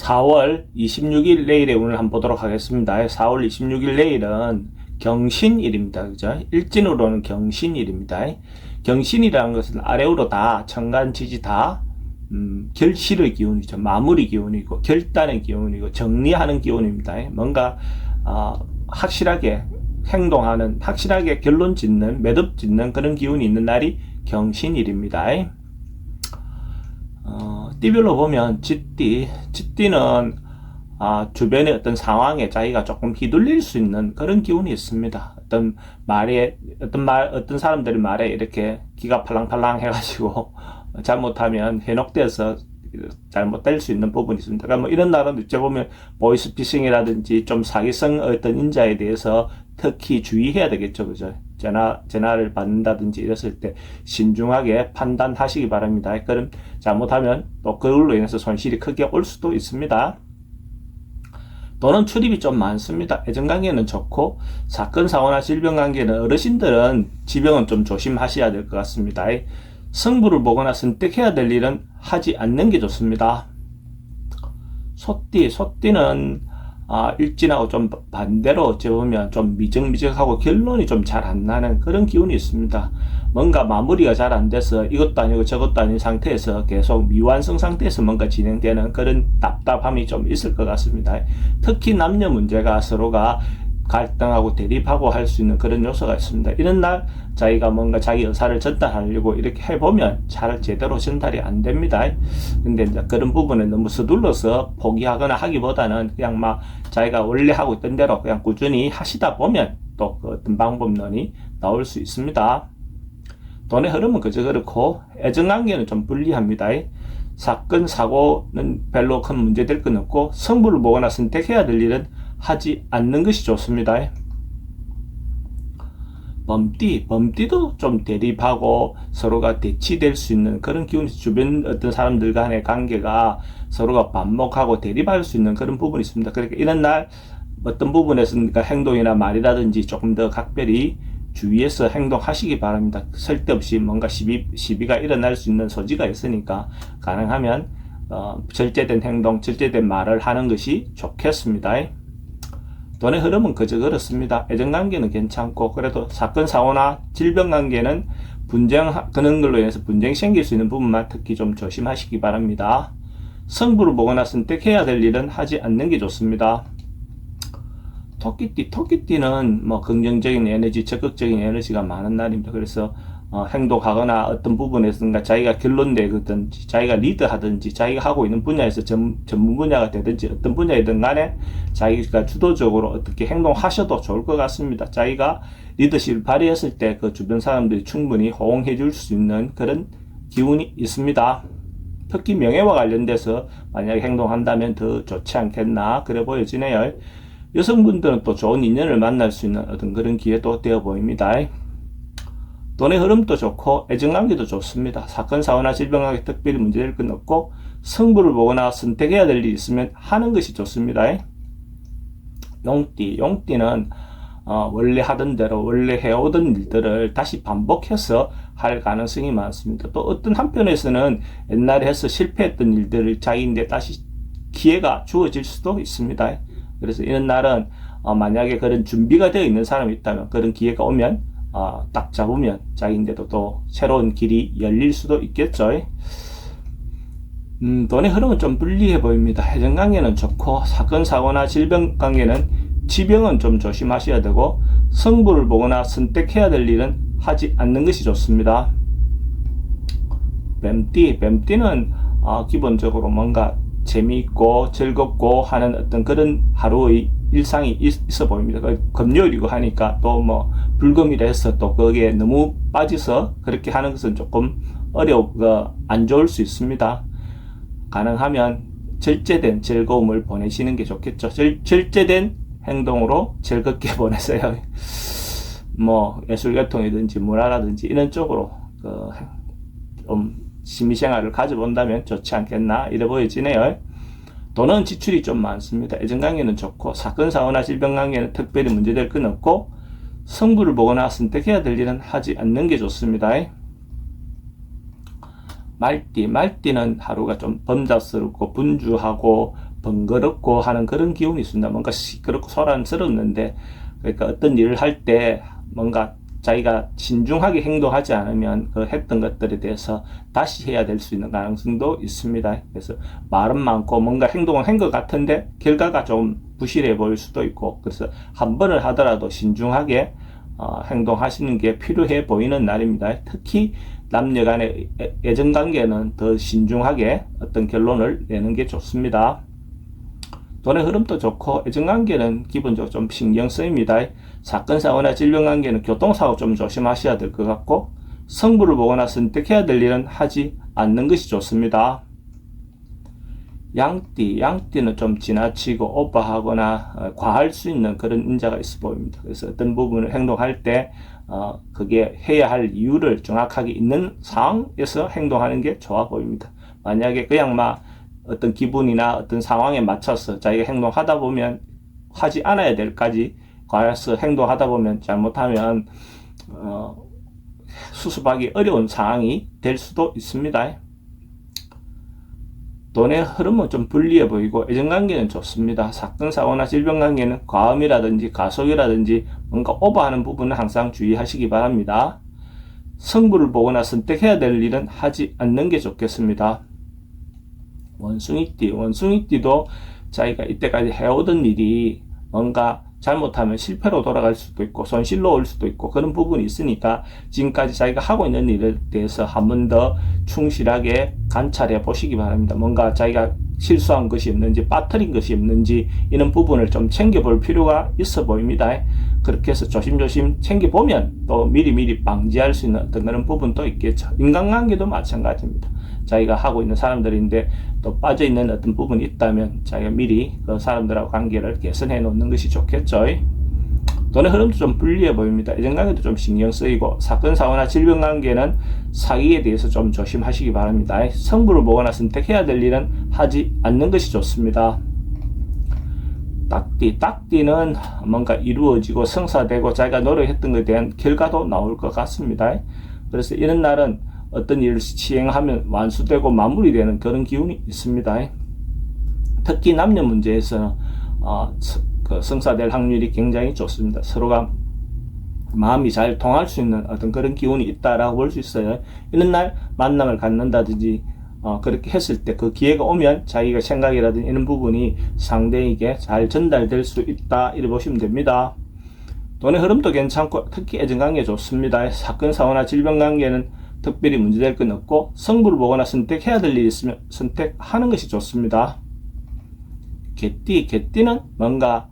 4월 26일 내일의 운을 한번 보도록 하겠습니다. 4월 26일 내일은 경신일입니다. 그죠? 일진으로는 경신일입니다. 경신이라는 것은 아래로 다 천간지지 다 결실의 기운이죠. 마무리 기운이고 결단의 기운이고 정리하는 기운입니다. 뭔가 확실하게 행동하는, 확실하게 결론 짓는, 매듭 짓는 그런 기운이 있는 날이 경신일입니다. 띠별로 보면 쥐띠는 주변의 어떤 상황에 자기가 조금 휘둘릴 수 있는 그런 기운이 있습니다. 어떤 사람들의 말에 이렇게 기가 팔랑팔랑 해가지고 잘못하면 현혹돼서 잘못될 수 있는 부분이 있습니다. 그러니까 뭐 이런 날은 어찌 보면 보이스피싱이라든지 좀 사기성 어떤 인자에 대해서 특히 주의해야 되겠죠. 그죠? 전화를 받는다든지 이랬을 때 신중하게 판단하시기 바랍니다. 그럼 잘못하면 또 그걸로 인해서 손실이 크게 올 수도 있습니다. 돈은 출입이 좀 많습니다. 애정관계는 좋고 사건, 사고나 질병 관계는 어르신들은 지병은 좀 조심하셔야 될 것 같습니다. 승부를 보거나 선택해야 될 일은 하지 않는 게 좋습니다. 소띠는 일진하고 좀 반대로 어찌 보면 좀 미적미적하고 결론이 좀 잘 안 나는 그런 기운이 있습니다. 뭔가 마무리가 잘 안 돼서 이것도 아니고 저것도 아닌 상태에서 계속 미완성 상태에서 뭔가 진행되는 그런 답답함이 좀 있을 것 같습니다. 특히 남녀 문제가 서로가 갈등하고 대립하고 할 수 있는 그런 요소가 있습니다. 이런 날 자기가 뭔가 자기 의사를 전달하려고 이렇게 해보면 잘 제대로 전달이 안 됩니다. 근데 이제 그런 부분에 너무 서둘러서 포기하거나 하기보다는 그냥 막 자기가 원래 하고 있던 대로 그냥 꾸준히 하시다 보면 또 그 어떤 방법론이 나올 수 있습니다. 돈의 흐름은 그저 그렇고 애정관계는 좀 불리합니다. 사건, 사고는 별로 큰 문제 될 건 없고 승부를 보거나 선택해야 될 일은 하지 않는 것이 좋습니다. 범띠도 좀 대립하고 서로가 대치될 수 있는 그런 기운이 주변 어떤 사람들 간의 관계가 서로가 반목하고 대립할 수 있는 그런 부분이 있습니다. 그러니까 이런 날 어떤 부분에서는 행동이나 말이라든지 조금 더 각별히 주의해서 행동하시기 바랍니다. 쓸데없이 뭔가 시비가 일어날 수 있는 소지가 있으니까 가능하면 절제된 행동, 절제된 말을 하는 것이 좋겠습니다. 돈의 흐름은 그저 그렇습니다. 애정관계는 괜찮고 그래도 사건, 사고나 질병관계는 그런 걸로 인해서 분쟁이 생길 수 있는 부분만 특히 좀 조심하시기 바랍니다. 승부를 보거나 선택해야 될 일은 하지 않는 게 좋습니다. 토끼띠는 뭐 긍정적인 에너지, 적극적인 에너지가 많은 날입니다. 그래서 행동하거나 어떤 부분에서가 자기가 결론 내든지 자기가 리드하든지 자기가 하고 있는 분야에서 전문 분야가 되든지 어떤 분야이든 간에 자기가 주도적으로 어떻게 행동하셔도 좋을 것 같습니다. 자기가 리더십을 발휘했을 때 그 주변 사람들이 충분히 호응해 줄 수 있는 그런 기운이 있습니다. 특히 명예와 관련돼서 만약에 행동한다면 더 좋지 않겠나 그래 보여지네요. 여성분들은 또 좋은 인연을 만날 수 있는 어떤 그런 기회도 되어 보입니다. 돈의 흐름도 좋고 애정관계도 좋습니다. 사건, 사고나 질병관계 특별히 문제될 건 없고 승부를 보거나 선택해야 될 일이 있으면 하는 것이 좋습니다. 용띠는 원래 하던 대로 원래 해오던 일들을 다시 반복해서 할 가능성이 많습니다. 또 어떤 한편에서는 옛날에 해서 실패했던 일들을 자기인데 다시 기회가 주어질 수도 있습니다. 그래서 이런 날은 만약에 그런 준비가 되어 있는 사람이 있다면 그런 기회가 오면 딱 잡으면 자기인데도 또 새로운 길이 열릴 수도 있겠죠. 돈의 흐름은 좀 불리해 보입니다. 애정관계는 좋고 사건, 사고나 질병관계는 지병은 좀 조심하셔야 되고 승부를 보거나 선택해야 될 일은 하지 않는 것이 좋습니다. 뱀띠는 기본적으로 뭔가 재미있고 즐겁고 하는 어떤 그런 하루의 일상이 있어 보입니다. 금요일이고 하니까 또 뭐 불금이라 해서 또 거기에 너무 빠져서 그렇게 하는 것은 조금 안 좋을 수 있습니다. 가능하면 절제된 즐거움을 보내시는 게 좋겠죠. 절제된 행동으로 즐겁게 보내세요. 뭐 예술계통이든지 문화라든지 이런 쪽으로 좀 취미생활을 가져본다면 좋지 않겠나 이래 보여지네요. 돈은 지출이 좀 많습니다. 애정관계는 좋고 사건, 사고나 질병관계는 특별히 문제될 건 없고 승부를 보거나 선택해야 될 일은 하지 않는 게 좋습니다. 말띠는 하루가 좀 범잡스럽고 분주하고 번거롭고 하는 그런 기운이 있습니다. 뭔가 시끄럽고 소란스럽는데, 그러니까 어떤 일을 할 때 뭔가 자기가 신중하게 행동하지 않으면 그 했던 것들에 대해서 다시 해야 될 수 있는 가능성도 있습니다. 그래서 말은 많고 뭔가 행동을 한 것 같은데 결과가 좀 부실해 보일 수도 있고, 그래서 한 번을 하더라도 신중하게 행동하시는 게 필요해 보이는 날입니다. 특히 남녀 간의 애정관계는 더 신중하게 어떤 결론을 내는 게 좋습니다. 돈의 흐름도 좋고 애정관계는 기본적으로 좀 신경 쓰입니다. 사건, 사고나 질병관계는 교통사고 좀 조심하셔야 될 것 같고, 성부를 보거나 선택해야 될 일은 하지 않는 것이 좋습니다. 양띠는 좀 지나치고 오버하거나 과할 수 있는 그런 인자가 있어 보입니다. 그래서 어떤 부분을 행동할 때 그게 해야 할 이유를 정확하게 있는 상황에서 행동하는 게 좋아 보입니다. 만약에 그냥 막 어떤 기분이나 어떤 상황에 맞춰서 자기가 행동하다 보면 하지 않아야 될까지 과해서 행동하다 보면 잘못하면 수습하기 어려운 상황이 될 수도 있습니다. 돈의 흐름은 좀 불리해 보이고 애정관계는 좋습니다. 사건, 사고나 질병관계는 과음이라든지 가속이라든지 뭔가 오버하는 부분은 항상 주의하시기 바랍니다. 성부를 보거나 선택해야 될 일은 하지 않는 게 좋겠습니다. 원숭이띠도 자기가 이때까지 해오던 일이 뭔가 잘못하면 실패로 돌아갈 수도 있고 손실로 올 수도 있고 그런 부분이 있으니까 지금까지 자기가 하고 있는 일에 대해서 한 번 더 충실하게 관찰해 보시기 바랍니다. 뭔가 자기가 실수한 것이 없는지 빠뜨린 것이 없는지 이런 부분을 좀 챙겨볼 필요가 있어 보입니다. 그렇게 해서 조심조심 챙겨보면 또 미리미리 방지할 수 있는 어떤 그런 부분도 있겠죠. 인간관계도 마찬가지입니다. 자기가 하고 있는 사람들인데 또 빠져있는 어떤 부분이 있다면 자기가 미리 그 사람들하고 관계를 개선해 놓는 것이 좋겠죠. 돈의 흐름도 좀 불리해 보입니다. 애정관계도 좀 신경 쓰이고 사건, 사고나 질병관계는 사기에 대해서 좀 조심하시기 바랍니다. 성부를 보거나 선택해야 될 일은 하지 않는 것이 좋습니다. 딱띠는 뭔가 이루어지고 성사되고 자기가 노력했던 것에 대한 결과도 나올 것 같습니다. 그래서 이런 날은 어떤 일을 시행하면 완수되고 마무리되는 그런 기운이 있습니다. 특히 남녀 문제에서는 성사될 확률이 굉장히 좋습니다. 서로가 마음이 잘 통할 수 있는 어떤 그런 기운이 있다라고 볼 수 있어요. 이런 날 만남을 갖는다든지 그렇게 했을 때 그 기회가 오면 자기가 생각이라든지 이런 부분이 상대에게 잘 전달될 수 있다 이렇게 보시면 됩니다. 돈의 흐름도 괜찮고 특히 애정관계 좋습니다. 사건, 사고나 질병관계는 특별히 문제될 건 없고 성부를 보거나 선택해야 될 일이 있으면 선택하는 것이 좋습니다. 개띠는 뭔가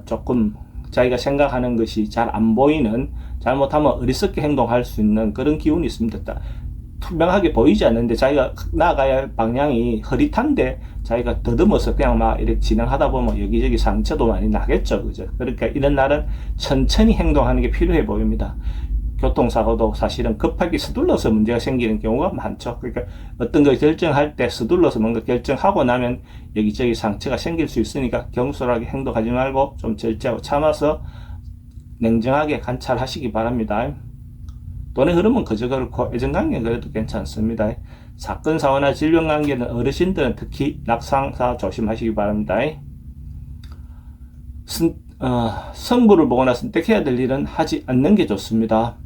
조금 자기가 생각하는 것이 잘 안 보이는, 잘못하면 어리석게 행동할 수 있는 그런 기운이 있습니다. 투명하게 보이지 않는데 자기가 나아가야 할 방향이 흐릿한데 자기가 더듬어서 그냥 막 이렇게 진행하다 보면 여기저기 상처도 많이 나겠죠. 그죠? 그러니까 이런 날은 천천히 행동하는 게 필요해 보입니다. 교통사고도 사실은 급하게 서둘러서 문제가 생기는 경우가 많죠. 그러니까 어떤 걸 결정할 때 서둘러서 뭔가 결정하고 나면 여기저기 상처가 생길 수 있으니까 경솔하게 행동하지 말고 좀 절제하고 참아서 냉정하게 관찰하시기 바랍니다. 돈의 흐름은 그저 그렇고 애정관계는 그래도 괜찮습니다. 사건, 사고나 질병관계는 어르신들은 특히 낙상사 조심하시기 바랍니다. 성부를 보거나 선택해야 될 일은 하지 않는 게 좋습니다.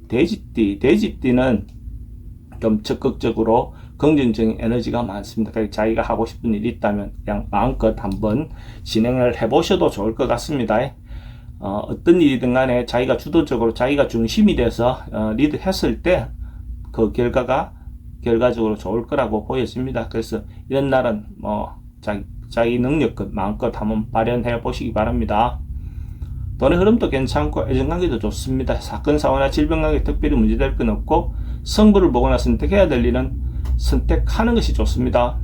돼지띠는 좀 적극적으로 긍정적인 에너지가 많습니다. 그러니까 자기가 하고 싶은 일이 있다면 그냥 마음껏 한번 진행을 해보셔도 좋을 것 같습니다. 어떤 일이든 간에 자기가 주도적으로 자기가 중심이 돼서 리드했을 때 그 결과가 결과적으로 좋을 거라고 보여집니다. 그래서 이런 날은 자기 능력껏 마음껏 한번 발현해 보시기 바랍니다. 돈의 흐름도 괜찮고 애정관계도 좋습니다. 사건, 사고나 질병관계 특별히 문제될 건 없고 성부를 보거나 선택해야 될 일은 선택하는 것이 좋습니다.